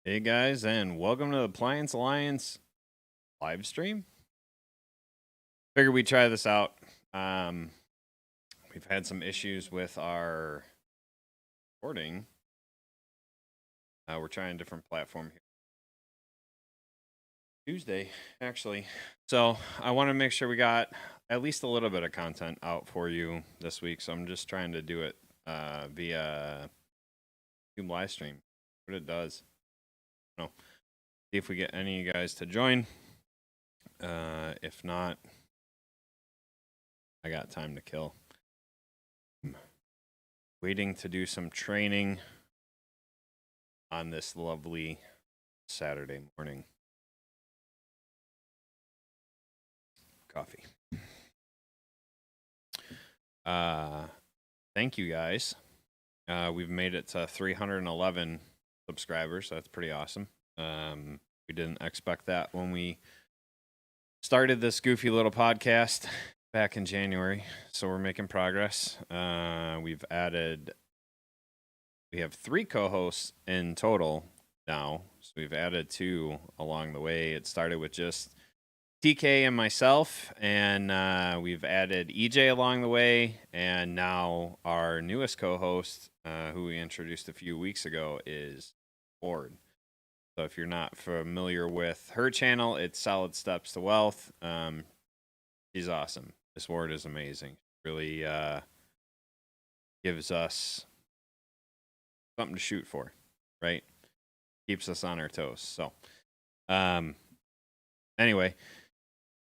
Hey guys, and welcome to the Appliance Alliance live stream. Figured we'd try this out. Um, we've had some issues with our recording. We're trying a different platform here. Tuesday, actually. So I want to make sure we got at least a little bit of content out for you this week. So I'm just trying to do it via YouTube live stream. What it does. No. See if we get any of you guys to join. If not, I got time to kill. Waiting to do some training on this lovely Saturday morning. Coffee. Thank you guys. We've made it to 311 subscribers. That's pretty awesome. We didn't expect that when we started this goofy little podcast back in January. So we're making progress. We have 3 co-hosts in total now. So we've added 2 along the way. It started with just TK and myself, and we've added EJ along the way, and now our newest co-host, who we introduced a few weeks ago, is Ford. So if you're not familiar with her channel, it's Solid Steps to Wealth. She's awesome. This Ward is amazing. Really gives us something to shoot for, right? Keeps us on our toes. So, anyway,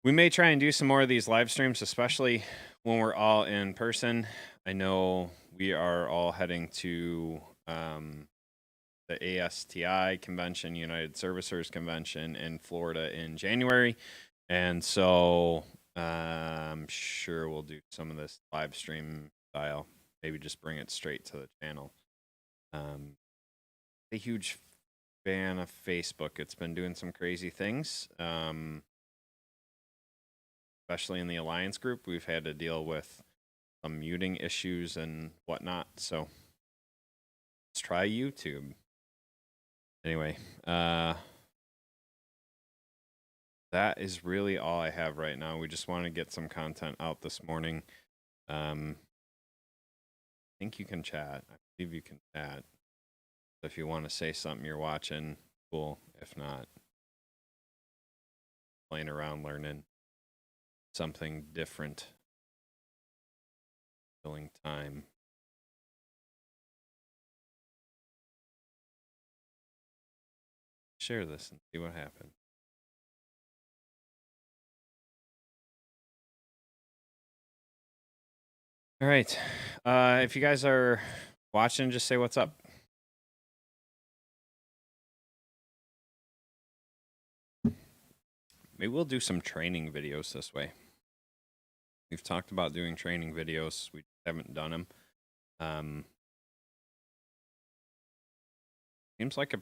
we may try and do some more of these live streams, especially when we're all in person. I know we are all heading to the ASTI convention, United Servicers Convention in Florida in January. And so I'm sure we'll do some of this live stream style. Maybe just bring it straight to the channel. A huge fan of Facebook. It's been doing some crazy things. Especially in the Alliance group, we've had to deal with some muting issues and whatnot. So let's try YouTube. Anyway, that is really all I have right now. We just want to get some content out this morning. I think you can chat. I believe you can chat. If you want to say something you're watching, cool. If not, playing around, learning something different, filling time. Share this and see what happens. All right. If you guys are watching, just say what's up. Maybe we'll do some training videos this way. We've talked about doing training videos. We haven't done them. Seems like a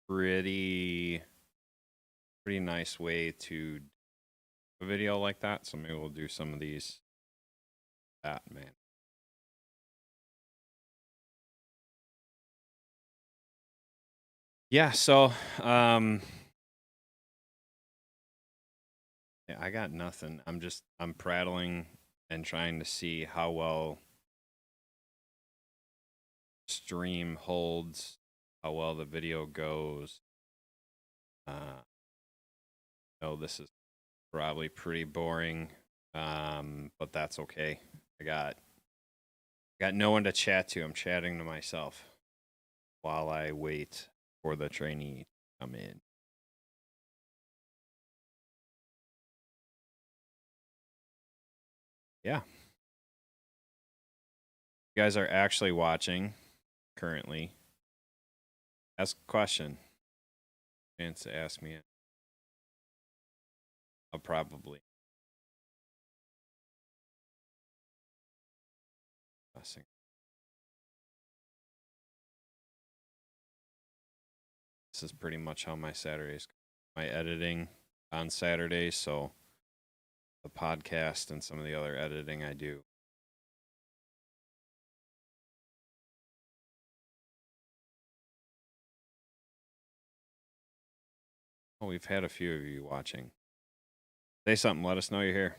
pretty nice way to do a video like that. So maybe we'll do some of these. Man. Yeah, so yeah, I got nothing. I'm prattling and trying to see how well stream holds, how well the video goes. Oh, this is probably pretty boring, but that's okay. I got no one to chat to. I'm chatting to myself while I wait for the trainee to come in. Yeah. You guys are actually watching currently. Ask a question. Chance to ask me it. I'll probably. This is pretty much how my Saturdays go. My editing on Saturdays, so the podcast and some of the other editing I do. Oh, we've had a few of you watching. Say something. Let us know you're here.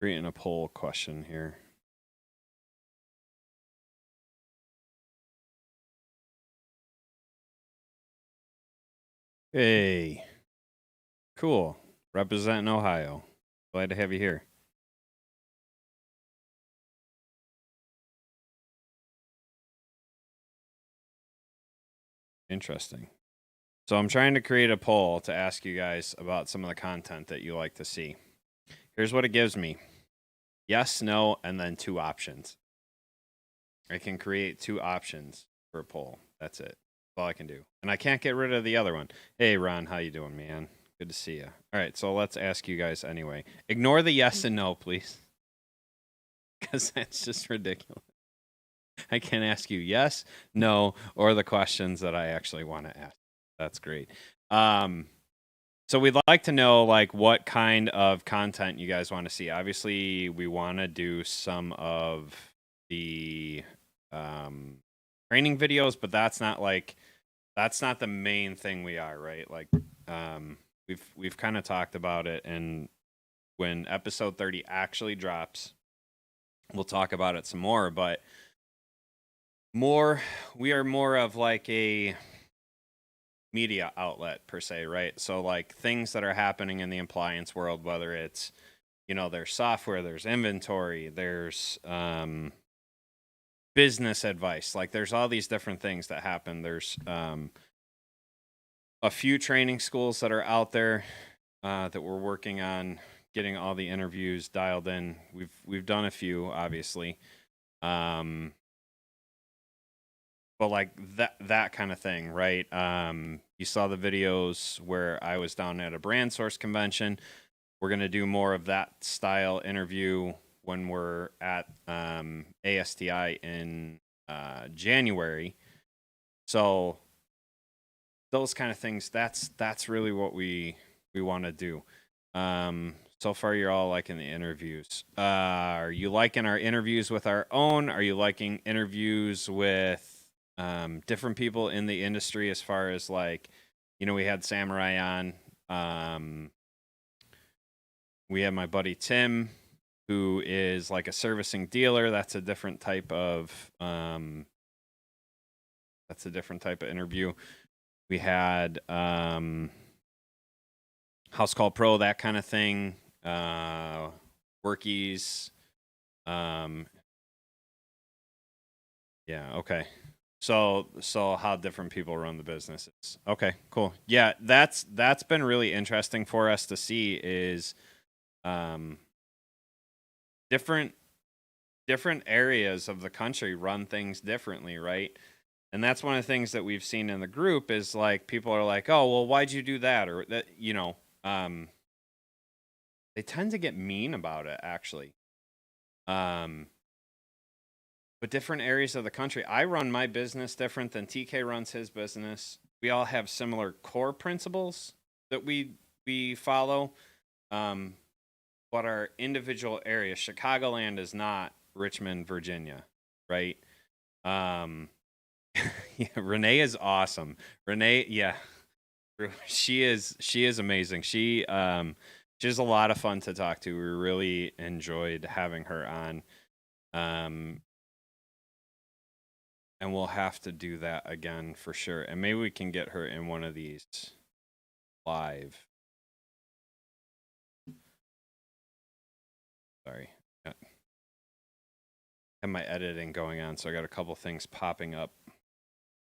Creating a poll question here. Hey, cool. Representing Ohio. Glad to have you here. Interesting. So I'm trying to create a poll to ask you guys about some of the content that you like to see. Here's what it gives me. Yes, no, and then 2 options. I can create 2 options for a poll. That's it. That's all I can do. And I can't get rid of the other one. Hey, Ron, how you doing, man? Good to see you. All right, so let's ask you guys anyway. Ignore the yes and no, please. Because that's just ridiculous. I can ask you yes, no, or the questions that I actually want to ask. That's great. So we'd like to know like what kind of content you guys want to see. Obviously, we want to do some of the training videos, but that's not the main thing we are, right? Like we've kind of talked about it, and when episode 30 actually drops, we'll talk about it some more, but we are more of like a media outlet per se, right? So like things that are happening in the appliance world, whether it's, you know, there's software, there's inventory, there's business advice, like there's all these different things that happen. There's a few training schools that are out there that we're working on getting all the interviews dialed in. We've done a few, obviously. But like that kind of thing, right? You saw the videos where I was down at a brand source convention. We're gonna do more of that style interview when we're at ASTI in January. So those kind of things. That's really what we want to do. So far, you're all liking the interviews. Are you liking our interviews with our own? Are you liking interviews with different people in the industry, as far as like, you know, we had Samurai on. We have my buddy Tim, who is like a servicing dealer. That's a different type of interview. We had House Call Pro, that kind of thing. Workies. Yeah, okay. So how different people run the businesses. Okay, cool. Yeah, that's been really interesting for us to see is different areas of the country run things differently, right? And that's one of the things that we've seen in the group is like people are like, "Oh, well, why'd you do that?" Or that, you know, they tend to get mean about it actually. But different areas of the country. I run my business different than TK runs his business. We all have similar core principles that we follow. But our individual areas, Chicagoland is not Richmond, Virginia, right? Yeah, Renee is awesome. Renee, yeah. She is amazing. She she's a lot of fun to talk to. We really enjoyed having her on. And we'll have to do that again for sure. And maybe we can get her in one of these live. Sorry. Yeah. Have my editing going on, so I got a couple things popping up in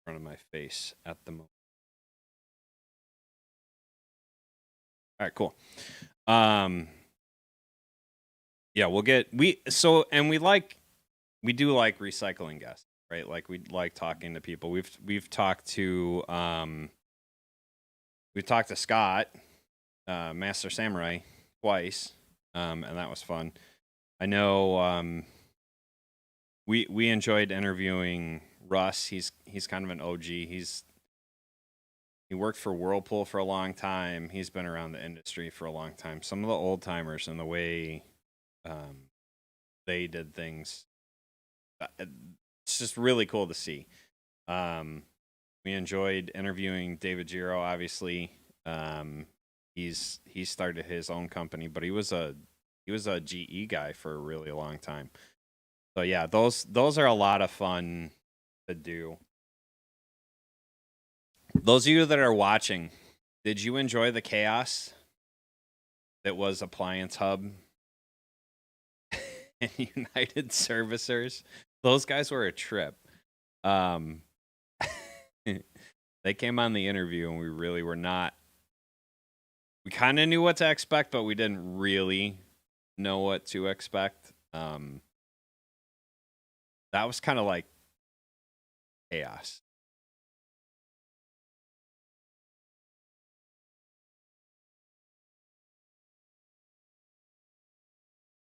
front of my face at the moment. All right, cool. Yeah, we do like recycling guests, right? Like we like talking to people. We've talked to Scott, Master Samurai. twice, and that was fun. I know we enjoyed interviewing Russ. He's kind of an OG. He worked for Whirlpool for a long time. He's been around the industry for a long time. Some of the old timers and the way they did things, it's just really cool to see. We enjoyed interviewing David Giro. Obviously, he started his own company, but he was a GE guy for a really long time. So yeah, those are a lot of fun to do. Those of you that are watching, did you enjoy the chaos that was Appliance Hub and United Servicers? Those guys were a trip. They came on the interview and we really were not. We kind of knew what to expect, but we didn't really know what to expect. That was kind of like chaos.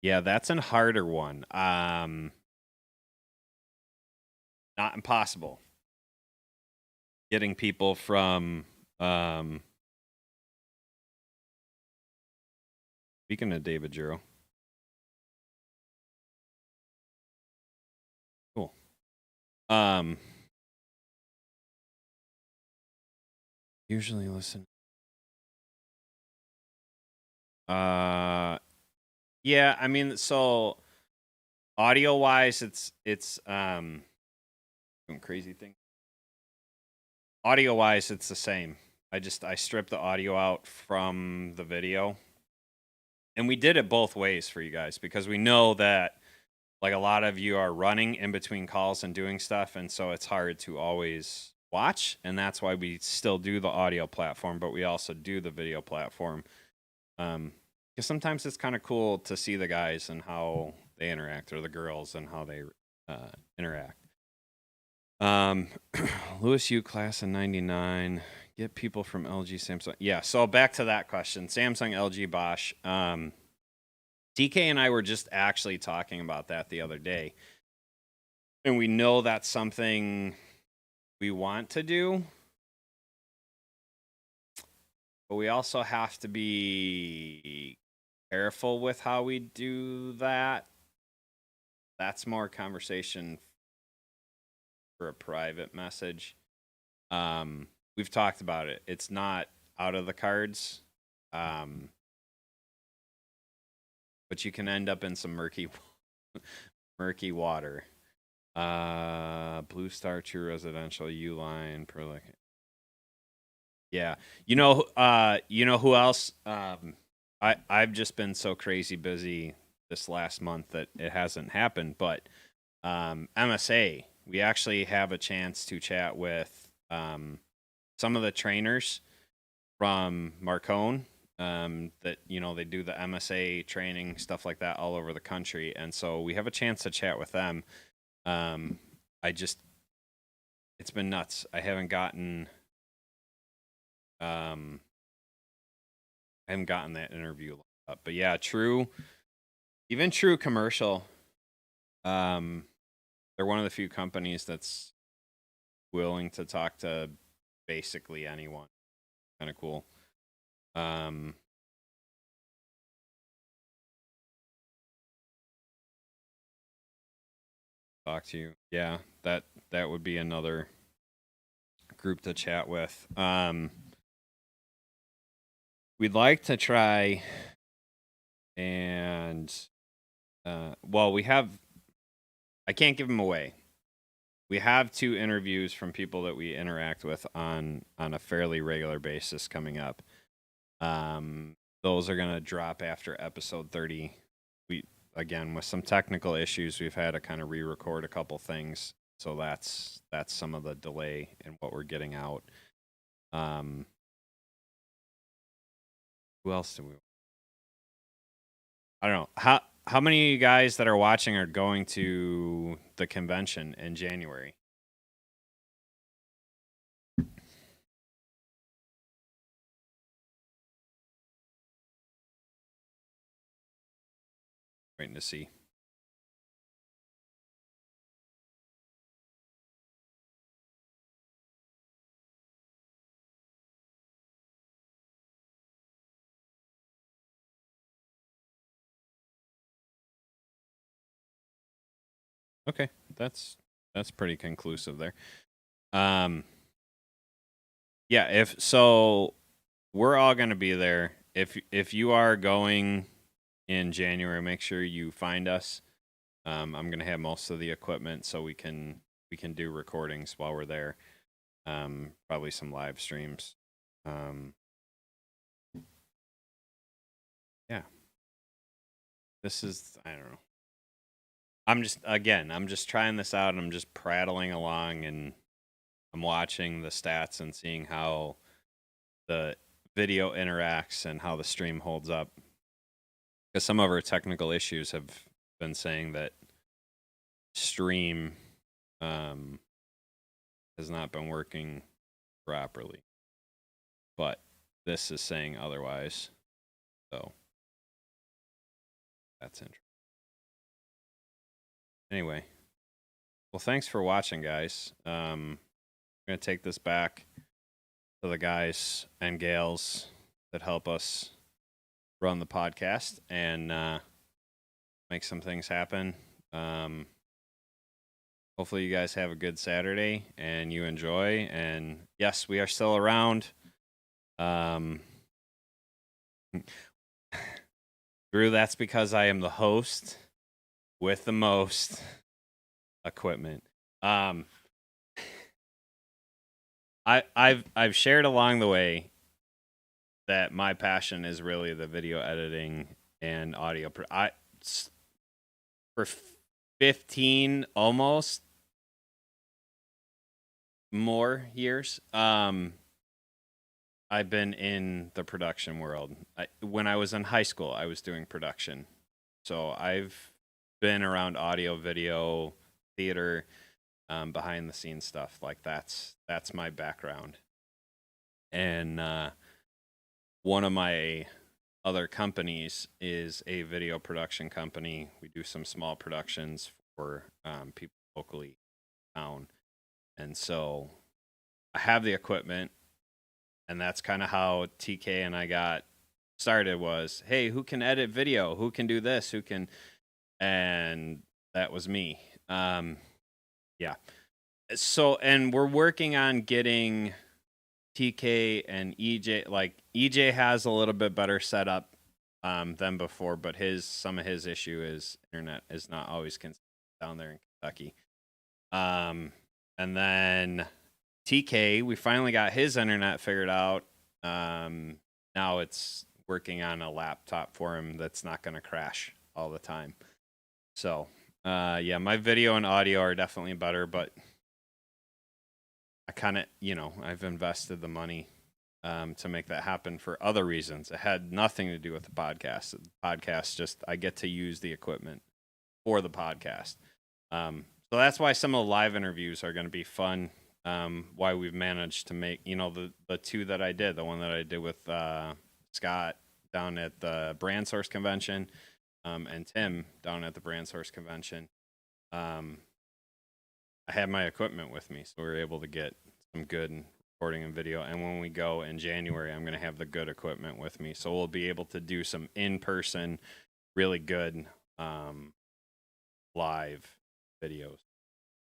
Yeah, that's a harder one. Not impossible. Getting people from speaking of David Giro. Cool. Usually listen. Yeah, I mean, so audio wise, it's doing crazy thing. Audio wise, it's the same. I stripped the audio out from the video. And we did it both ways for you guys because we know that like a lot of you are running in between calls and doing stuff, and so it's hard to always watch, and that's why we still do the audio platform, but we also do the video platform. Because sometimes it's kind of cool to see the guys and how they interact, or the girls and how they interact. Lewis U class in 99. Get people from LG, Samsung. Yeah, so back to that question. Samsung, LG, Bosch. DK and I were just actually talking about that the other day. And we know that's something we want to do. But we also have to be careful with how we do that. That's more conversation for a private message. We've talked about it. It's not out of the cards. But you can end up in some murky water. Blue Star True Residential Uline Perlick. Yeah. You know who else? I've just been so crazy busy this last month that it hasn't happened, but MSA, we actually have a chance to chat with some of the trainers from Marcone. That they do the MSA training, stuff like that, all over the country, and so we have a chance to chat with them. It's been nuts. I haven't gotten that interview up, but yeah, True Commercial. They're one of the few companies that's willing to talk to basically anyone. Kind of cool. Talk to you. Yeah, that would be another group to chat with. We'd like to try and we have, I can't give them away. We have 2 interviews from people that we interact with on a fairly regular basis coming up. Those are going to drop after episode 30. Again, with some technical issues, we've had to kind of re-record a couple things, so that's some of the delay in what we're getting out. Who else do we? I don't know. How many of you guys that are watching are going to the convention in January? waiting to see. Okay, that's pretty conclusive there. Yeah, if so, we're all going to be there. If you are going in January, make sure you find us. I'm going to have most of the equipment so we can do recordings while we're there. Probably some live streams. Yeah. This is, I don't know. I'm just trying this out and I'm just prattling along and I'm watching the stats and seeing how the video interacts and how the stream holds up. Because some of our technical issues have been saying that stream has not been working properly. But this is saying otherwise. So that's interesting. Anyway, well, thanks for watching, guys. I'm going to take this back to the guys and gals that help us run the podcast and make some things happen. Hopefully you guys have a good Saturday and you enjoy. And yes, we are still around. Drew, that's because I am the host with the most equipment. I've shared along the way that my passion is really the video editing and audio. For 15 almost more years, I've been in the production world. When I was in high school, I was doing production. So I've been around audio, video, theater, behind the scenes stuff. Like that's my background. And one of my other companies is a video production company. We do some small productions for people locally in town. And so I have the equipment. And that's kind of how TK and I got started was, hey, who can edit video? Who can do this? Who can? And that was me. Yeah. So, and we're working on getting TK and EJ, like EJ has a little bit better setup than before, but some of his issue is internet is not always consistent down there in Kentucky. And then TK, we finally got his internet figured out. Now it's working on a laptop for him that's not going to crash all the time. So, yeah, my video and audio are definitely better, but I kind of, I've invested the money to make that happen for other reasons. It had nothing to do with the podcast. The podcast just, I get to use the equipment for the podcast. So that's why some of the live interviews are going to be fun. Why we've managed to make, the two that I did, the one that I did with Scott down at the Brand Source Convention, and Tim down at the Brand Source Convention. I had my equipment with me, so we were able to get some good recording and video. And when we go in January, I'm going to have the good equipment with me, so we'll be able to do some in-person, really good live videos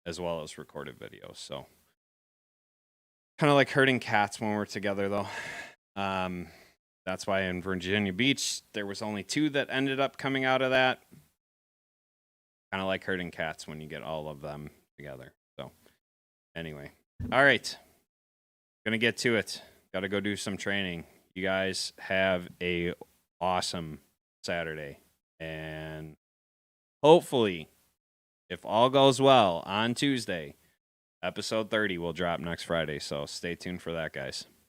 as well as recorded videos. So kind of like herding cats when we're together, though. That's why in Virginia Beach, there was only 2 that ended up coming out of that. Kind of like herding cats when you get all of them together. So anyway, all right. Gonna get to it. Got to go do some training. You guys have a awesome Saturday. And hopefully, if all goes well, on Tuesday, episode 30 will drop next Friday. So stay tuned for that, guys.